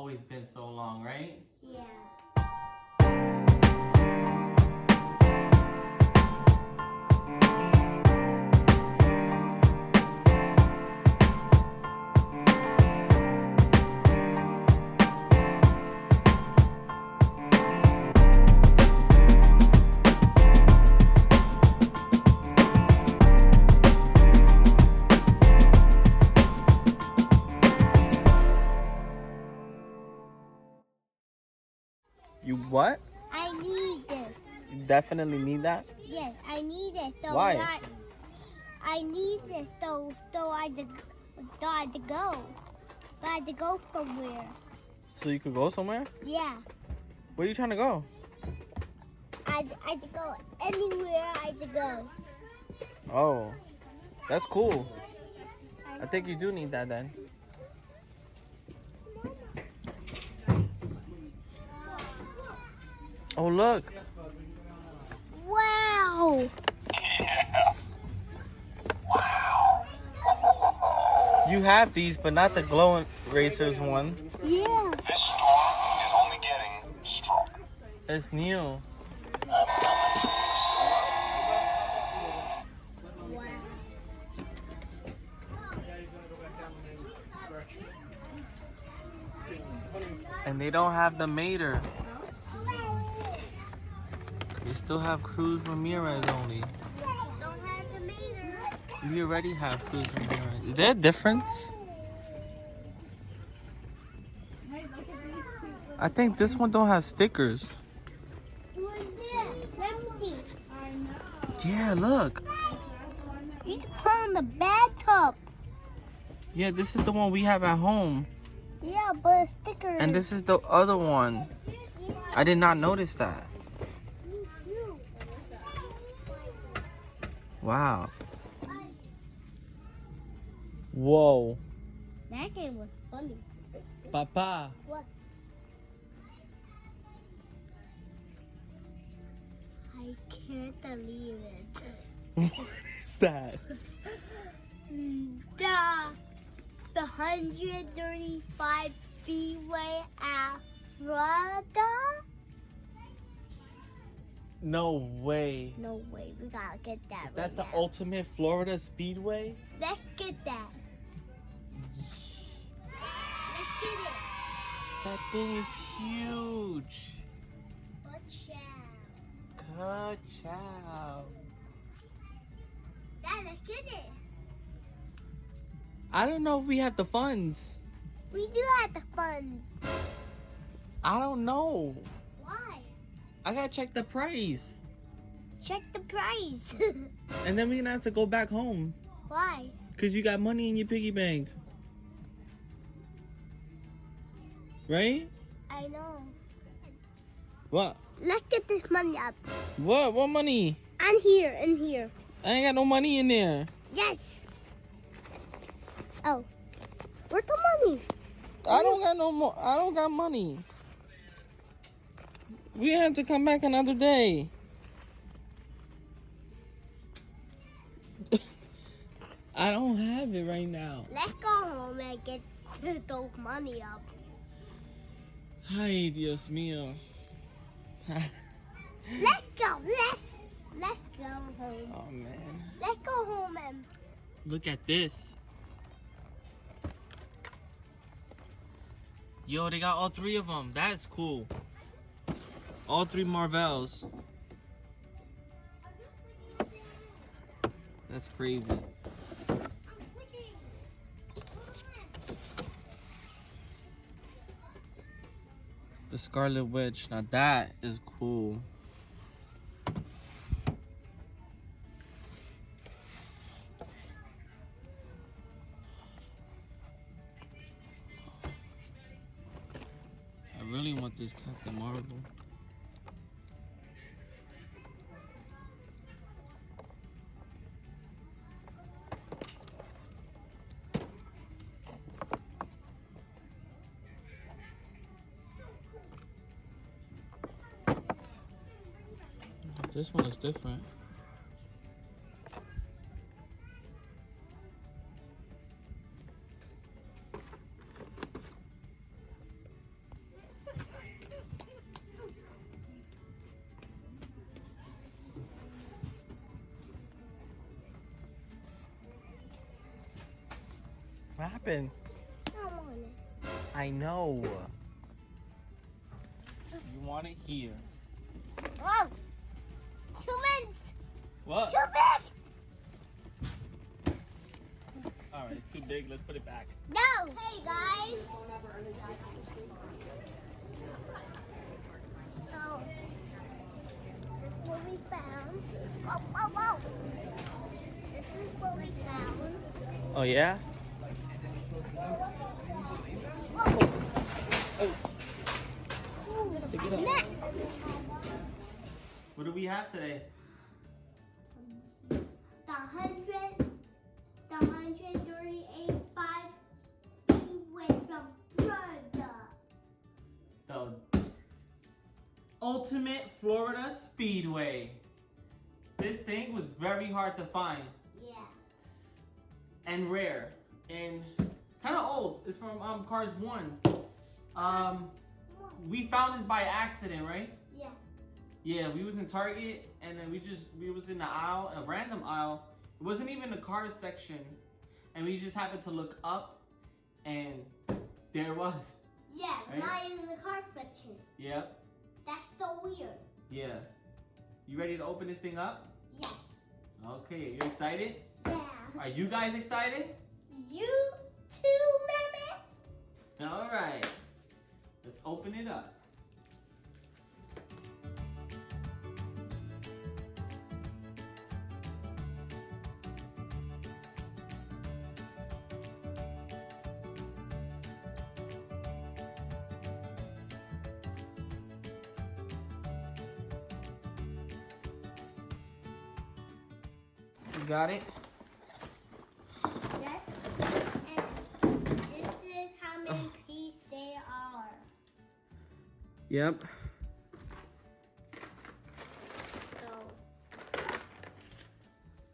always been so long, right? Yeah. You what? I need this. You definitely need that? Yes, I need it. So Why? I need this so I had to go. So I had to go somewhere. So you could go somewhere? Yeah. Where are you trying to go? I had to go anywhere I had to go. Oh, that's cool. I think you do need that then. Oh, look. Wow. You have these, but not the glow racers one. Yeah. This storm is only getting stronger. It's new. And they don't have the Mater. They still have Cruz Ramirez only. Don't have the meter. We already have Cruz Ramirez. Is there a difference? I think this one don't have stickers. What's this? Let me see. Yeah, look. You can put on the bathtub. Yeah, this is the one we have at home. Yeah, but a sticker. And this is the other one. I did not notice that. Wow. Whoa. That game was funny. Papa. What? I can't believe it. What is that? The 135 Speedway at Florida? No way. No way, we gotta get that Is that right the now. ultimate Florida Speedway? Let's get that. Let's get it. That thing is huge. Watch out. Good job. Dad, let's get it. I don't know if we have the funds. We do have the funds. I don't know. Why? I gotta check the price. Check the price. And then we're gonna have to go back home. Why? Because you got money in your piggy bank. Right? I know. What? Let's get this money up. What? What money? And here, and here. I ain't got no money in there. Yes. Oh. Where's the money? I don't got no more. I don't got money. We have to come back another day. I don't have it right now. Let's go home and get those money up. Ay, Dios mío. Let's go. Let's go home. Oh, man. Let's go home and Look at this. Yo, they got all three of them. That's cool. All three Marvels. That's crazy. The Scarlet Witch. Now that is cool. I really want this Captain Marvel. This one is different. What happened? I want it. I know. You want it here. Oh! 2 minutes! What? Too big! Alright, it's too big. Let's put it back. No! Hey guys! So, this is what we found. Whoa, whoa, whoa! This is what we found. Oh, yeah? Net. What do we have today? The 138.5 Speedway from Florida. The Ultimate Florida Speedway. This thing was very hard to find Yeah. and rare and kind of old. It's from Cars 1. We found this by accident, right? Yeah. Yeah, we was in Target and then we was in the aisle, a random aisle. It wasn't even the cars section. And we just happened to look up and there it was. Yeah, Right? not even the car section. Yep. That's so weird. Yeah. You ready to open this thing up? Yes. Okay, you excited? Yeah. Are you guys excited? You too, Mama? All right. Let's open it up. You got it? Yes. And this is how many pieces there are. Yep. So,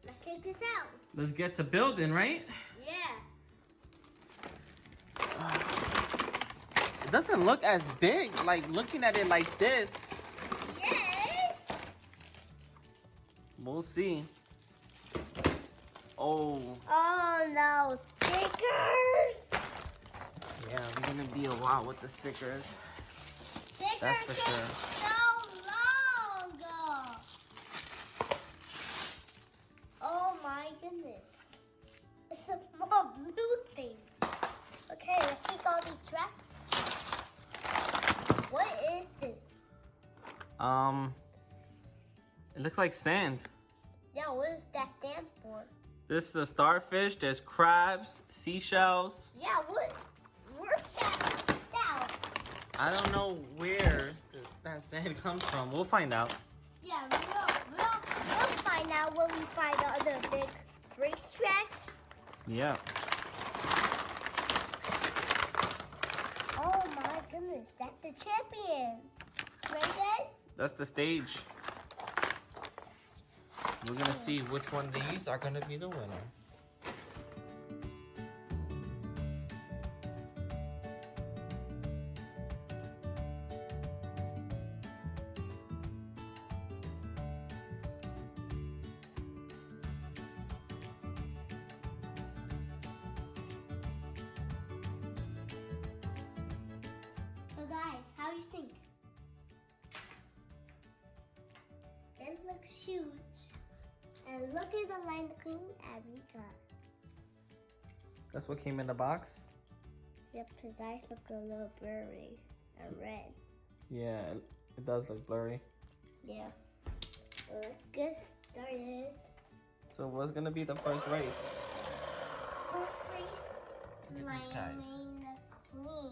let's take this out. Let's get to building, right? Yeah. It doesn't look as big, like looking at it like this. Yes. We'll see. Oh, Oh no, stickers. yeah, we're gonna be a while with the stickers. Stickers That's for took sure. so long. Oh my goodness. It's a small blue thing. Okay, let's take all these tracks. What is this? It looks like sand. Yeah, what does that stand for? This is a starfish. There's crabs, seashells. Yeah, where's that down? I don't know where that sand comes from. We'll find out. Yeah, we'll find out when we find the other big racetracks. Yeah. Oh my goodness, that's the champion. Right, Dad? That's the stage. We're gonna see which one of these are gonna be the winner. So guys, how do you think? It looks huge. And look at the line between every cut. That's what came in the box? Yep, his eyes look a little blurry and red. Yeah, it does look blurry. Yeah. Let's get started. So what's gonna be the first race? First race, Look at these guys. the queen.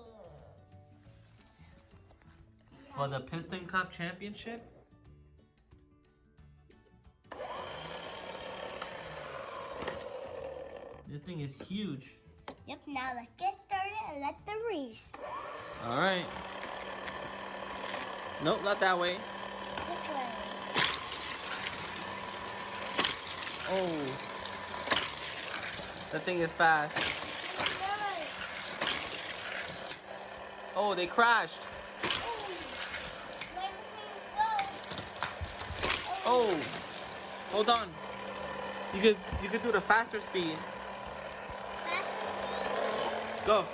For the Piston Cup Championship? This thing is huge. Yep, now let's get started and let the race. All right. Nope, not that way. Which way? Oh. That thing is fast. Oh, they crashed. Oh. Hold on. You could do the faster speed. Go.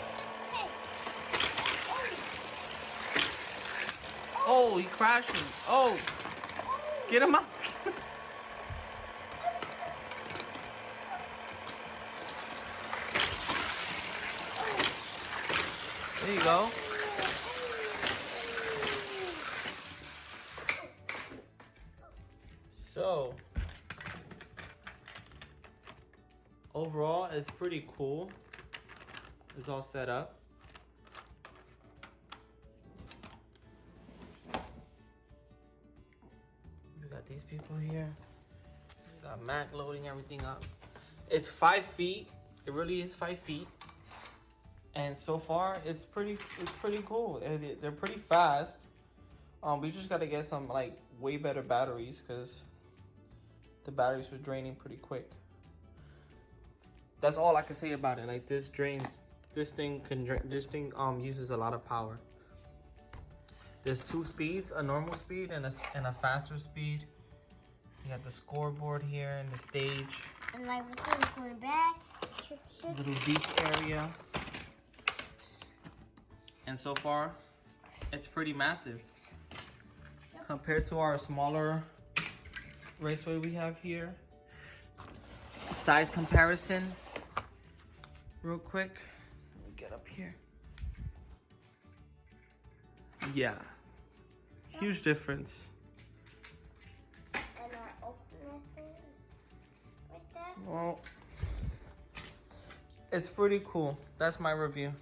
Oh, he crashing. Oh, get him out. There you go. So, overall, it's pretty cool. It's all set up. We got these people here. We got Mac loading everything up. It's 5 feet. It really is 5 feet. And so far, it's pretty cool. They're pretty fast. We just gotta get some like way better batteries because the batteries were draining pretty quick. That's all I can say about it. Like this drains. This thing uses a lot of power. There's 2 speeds, a normal speed and a faster speed. You got the scoreboard here and the stage. And like we're going back. Little beach area. And so far, it's pretty massive. Compared to our smaller raceway we have here. Size comparison. Real quick. Let me get up here. Yeah. Huge difference. And I open it like that. Well, it's pretty cool. That's my review.